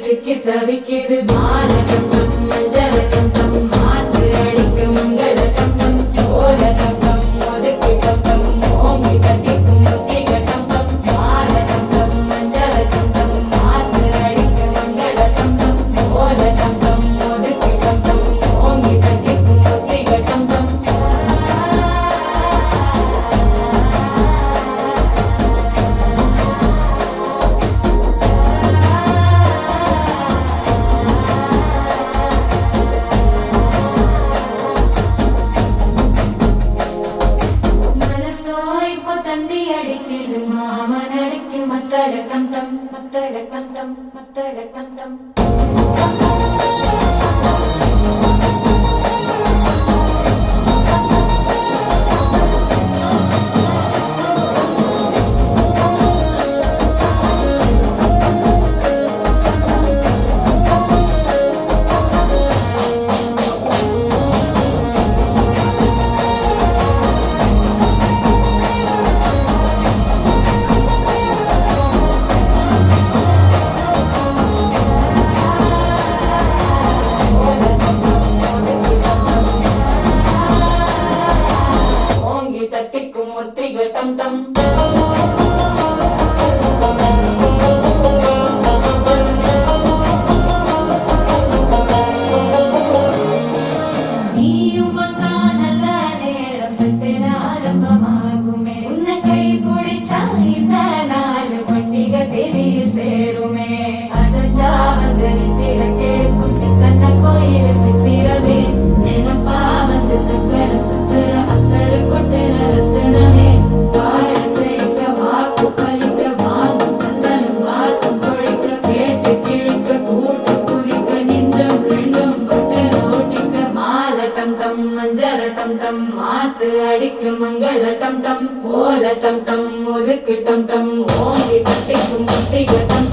சிக்கி தவிக்குது மாலட்டம் டம் மஞ்சளட்டம் டம் மாத்து அடிக்க மங்களட்டம் டம் கோலட்டம் டம் ஒதுக்கி டம் டம் ஓங்கி தட்டிக்கும் முத்திகட்டம் டம் மாலட்டம் டம் மஞ்சளட்டம் டம் மாத்து அடிக்க மங்களட்டம் டம் கோலட்டம் டம் ஒதுக்கி டம் டம் ஓங்கி தட்டிக்கும் முத்திகட்டம் டம் தந்தி அடிக்குது மாமன் அடிக்கு மத்தளட்டம் டம் மத்தளட்டம் டம் மத்தளட்டம் டம் தட்டிக்கும் முத்திகட்டம் டம் நீயும் வந்தா நல்ல நேரம் சட்டென ஆரம்பமாகுமே உன்னை கை பிடிச்சா இந்த நாலு பண்டிகை தேதியில் சேருமே அசஞ்சா வந்து திறக்கெடுக்கும் சித்தன்ன கோயில சித்திரவே நினப்பா வந்து சக்கர சுத்துற அத்தரு கொட்டு ரத்தனமே வாழ சேர்க்க வாக்கு பலிக்க வாங்கும் சந்தனம் வாசம் பொழிக்க கேட்டு கிழிக்க கூட்டு குதிக்க நெஞ்சம் ரெண்டும் பட்டு ஓட்டிக்க மாலட்டம் டம் மஞ்சளட்டம் டம் மாத்து அடிக்க மங்களட்டம் டம் கோலட்டம் டம் ஒதுக்கு டம் டம் ஓங்கி தட்டிக்கும் முத்திகட்டம்